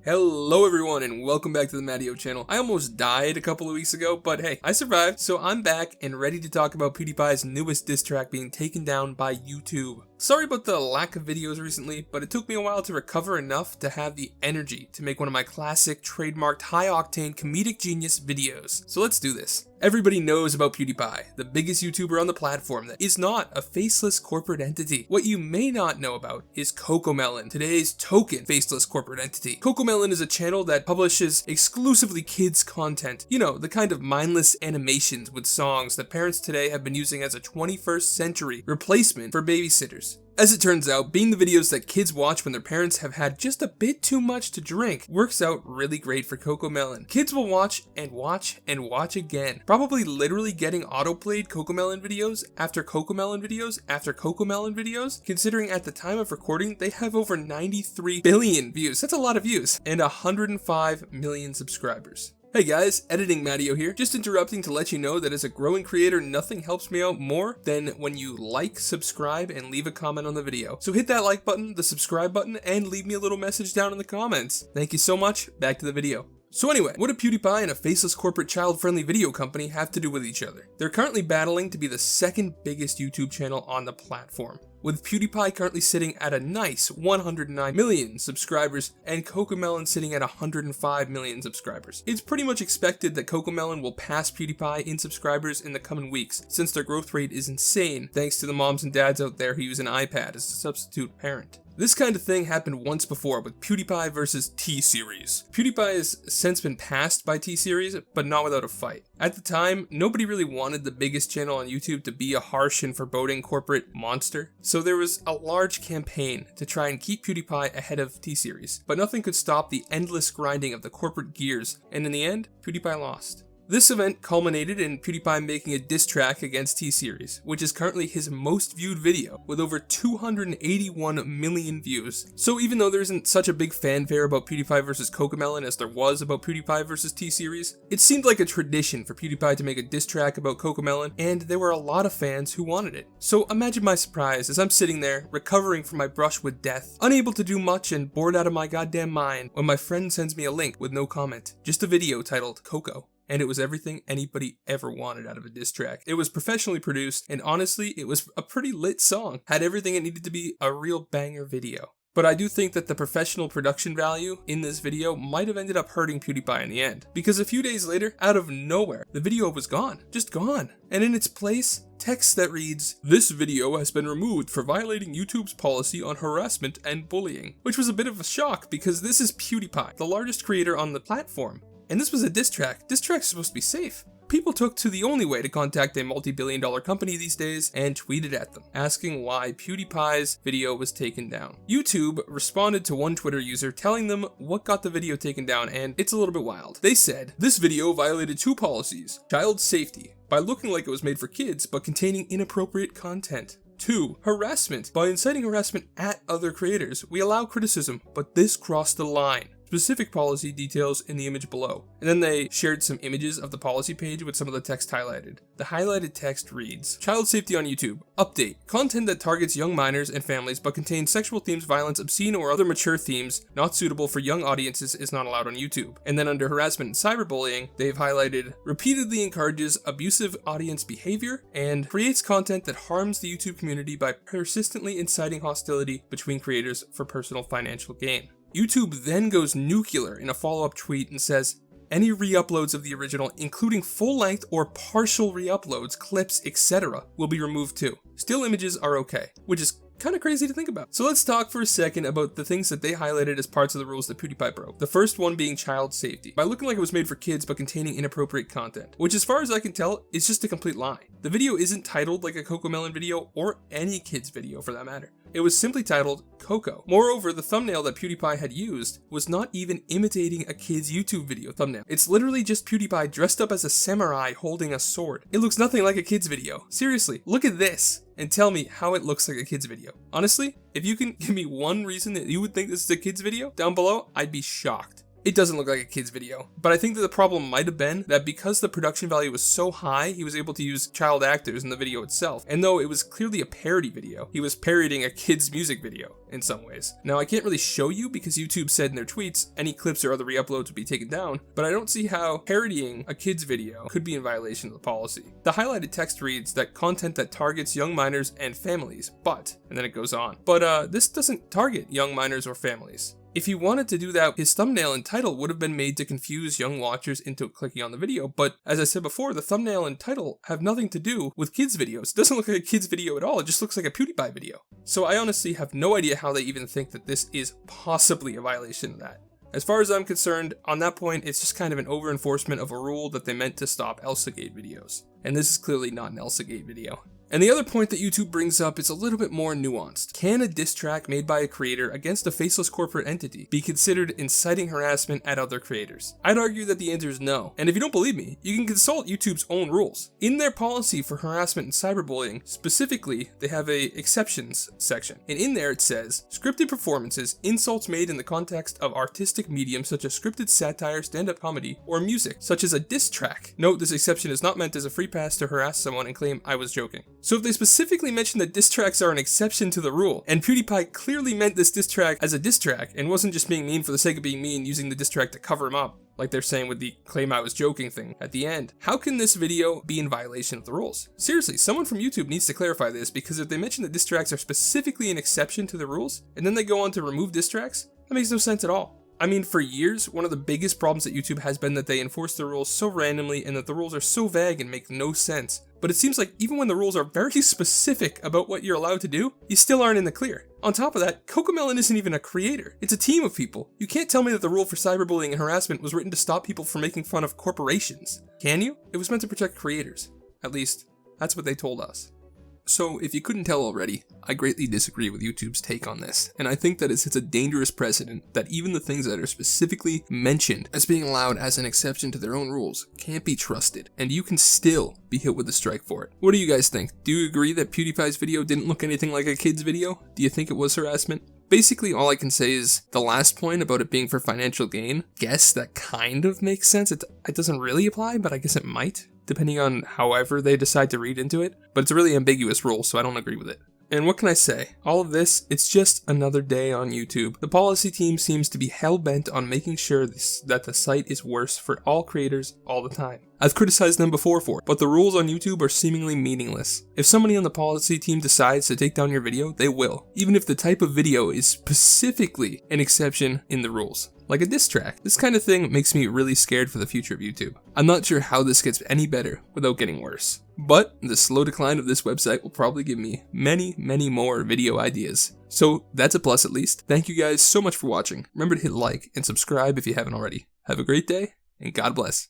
Hello everyone and welcome back to the MattyO channel. I almost died a couple of weeks ago, but hey, I survived, so I'm back and ready to talk about PewDiePie's newest diss track being taken down by YouTube. Sorry about the lack of videos recently, but it took me a while to recover enough to have the energy to make one of my classic, trademarked, high-octane, comedic genius videos. So let's do this. Everybody knows about PewDiePie, the biggest YouTuber on the platform that is not a faceless corporate entity. What you may not know about is Cocomelon, today's token faceless corporate entity. Cocomelon is a channel that publishes exclusively kids content. You know, the kind of mindless animations with songs that parents today have been using as a 21st century replacement for babysitters. As it turns out, being the videos that kids watch when their parents have had just a bit too much to drink works out really great for Cocomelon. Kids will watch and watch and watch again, probably literally getting autoplayed Cocomelon videos after Cocomelon videos after Cocomelon videos, considering at the time of recording they have over 93 billion views. That's a lot of views, and 105 million subscribers. Hey guys, Editing MattyO here, just interrupting to let you know that as a growing creator, nothing helps me out more than when you like, subscribe, and leave a comment on the video. So hit that like button, the subscribe button, and leave me a little message down in the comments. Thank you so much, back to the video. So anyway, what do PewDiePie and a faceless corporate child-friendly video company have to do with each other? They're currently battling to be the second biggest YouTube channel on the platform, with PewDiePie currently sitting at a nice 109 million subscribers and Cocomelon sitting at 105 million subscribers. It's pretty much expected that Cocomelon will pass PewDiePie in subscribers in the coming weeks, since their growth rate is insane thanks to the moms and dads out there who use an iPad as a substitute parent. This kind of thing happened once before with PewDiePie versus T-Series. PewDiePie has since been passed by T-Series, but not without a fight. At the time, nobody really wanted the biggest channel on YouTube to be a harsh and foreboding corporate monster, so there was a large campaign to try and keep PewDiePie ahead of T-Series, but nothing could stop the endless grinding of the corporate gears, and in the end, PewDiePie lost. This event culminated in PewDiePie making a diss track against T-Series, which is currently his most viewed video, with over 281 million views. So even though there isn't such a big fanfare about PewDiePie versus Cocomelon as there was about PewDiePie versus T-Series, it seemed like a tradition for PewDiePie to make a diss track about Cocomelon, and there were a lot of fans who wanted it. So imagine my surprise as I'm sitting there, recovering from my brush with death, unable to do much and bored out of my goddamn mind, when my friend sends me a link with no comment, just a video titled Coco. And it was everything anybody ever wanted out of a diss track. It was professionally produced, and honestly, it was a pretty lit song. Had everything it needed to be a real banger video. But I do think that the professional production value in this video might have ended up hurting PewDiePie in the end. Because a few days later, out of nowhere, the video was gone. Just gone. And in its place, text that reads, "This video has been removed for violating YouTube's policy on harassment and bullying." Which was a bit of a shock because this is PewDiePie, the largest creator on the platform. And this was a diss track. Diss tracks are supposed to be safe. People took to the only way to contact a multi-billion-dollar company these days and tweeted at them, asking why PewDiePie's video was taken down. YouTube responded to one Twitter user telling them what got the video taken down, and it's a little bit wild. They said, "This video violated two policies: child safety, by looking like it was made for kids but containing inappropriate content. 2. Harassment, by inciting harassment at other creators. We allow criticism, but this crossed the line. Specific policy details in the image below." And then they shared some images of the policy page with some of the text highlighted. The highlighted text reads, "Child safety on YouTube. Update. Content that targets young minors and families but contains sexual themes, violence, obscene, or other mature themes not suitable for young audiences is not allowed on YouTube." And then under harassment and cyberbullying, they've highlighted, "Repeatedly encourages abusive audience behavior and creates content that harms the YouTube community by persistently inciting hostility between creators for personal financial gain." YouTube then goes nuclear in a follow-up tweet and says, "Any re-uploads of the original, including full-length or partial re-uploads, clips, etc., will be removed too. Still images are okay," which is kind of crazy to think about. So let's talk for a second about the things that they highlighted as parts of the rules that PewDiePie broke. The first one being child safety, by looking like it was made for kids but containing inappropriate content, which as far as I can tell is just a complete lie. The video isn't titled like a Cocomelon video or any kid's video for that matter. It was simply titled Coco. Moreover, the thumbnail that PewDiePie had used was not even imitating a kid's YouTube video thumbnail. It's literally just PewDiePie dressed up as a samurai holding a sword. It looks nothing like a kid's video. Seriously, look at this and tell me how it looks like a kid's video. Honestly, if you can give me one reason that you would think this is a kid's video down below, I'd be shocked. it doesn't look like a kid's video. But I think that the problem might have been that because the production value was so high, he was able to use child actors in the video itself. And though it was clearly a parody video, he was parodying a kid's music video in some ways. Now, I can't really show you because YouTube said in their tweets any clips or other re-uploads would be taken down, but I don't see how parodying a kid's video could be in violation of the policy. The highlighted text reads that content that targets young minors and families, but, and then it goes on, but this doesn't target young minors or families. If he wanted to do that, his thumbnail and title would have been made to confuse young watchers into clicking on the video, but as I said before, the thumbnail and title have nothing to do with kids' videos. It doesn't look like a kid's video at all, it just looks like a PewDiePie video. So I honestly have no idea how they even think that this is possibly a violation of that. As far as I'm concerned, on that point, it's just kind of an over-enforcement of a rule that they meant to stop Elsagate videos. And this is clearly not an Elsagate video. And the other point that YouTube brings up is a little bit more nuanced. Can a diss track made by a creator against a faceless corporate entity be considered inciting harassment at other creators? I'd argue that the answer is no. And if you don't believe me, you can consult YouTube's own rules. In their policy for harassment and cyberbullying, specifically, they have a exceptions section. And in there it says, scripted performances, insults made in the context of artistic mediums such as scripted satire, stand-up comedy, or music, such as a diss track. Note, this exception is not meant as a free pass to harass someone and claim I was joking. So if they specifically mention that diss tracks are an exception to the rule, and PewDiePie clearly meant this diss track as a diss track, and wasn't just being mean for the sake of being mean using the diss track to cover him up, like they're saying with the claim I was joking thing at the end, how can this video be in violation of the rules? Seriously, someone from YouTube needs to clarify this, because if they mention that diss tracks are specifically an exception to the rules, and then they go on to remove diss tracks, that makes no sense at all. I mean, for years, one of the biggest problems that YouTube has been that they enforce the rules so randomly and that the rules are so vague and make no sense. But it seems like even when the rules are very specific about what you're allowed to do, you still aren't in the clear. On top of that, Cocomelon isn't even a creator. It's a team of people. You can't tell me that the rule for cyberbullying and harassment was written to stop people from making fun of corporations. Can you? It was meant to protect creators. At least, that's what they told us. So, if you couldn't tell already, I greatly disagree with YouTube's take on this, and I think that it sets a dangerous precedent that even the things that are specifically mentioned as being allowed as an exception to their own rules can't be trusted, and you can still be hit with a strike for it. What do you guys think? Do you agree that PewDiePie's video didn't look anything like a kid's video? Do you think it was harassment? Basically, all I can say is the last point about it being for financial gain, guess that kind of makes sense. It doesn't really apply, but I guess it might, depending on however they decide to read into it. But it's a really ambiguous rule, so I don't agree with it. And what can I say? All of this, it's just another day on YouTube. The policy team seems to be hell-bent on making sure that the site is worse for all creators all the time. I've criticized them before for it, but the rules on YouTube are seemingly meaningless. If somebody on the policy team decides to take down your video, they will, even if the type of video is specifically an exception in the rules. Like a diss track. This kind of thing makes me really scared for the future of YouTube. I'm not sure how this gets any better without getting worse. But the slow decline of this website will probably give me many more video ideas. So that's a plus at least. Thank you guys so much for watching. Remember to hit like and subscribe if you haven't already. Have a great day, and God bless.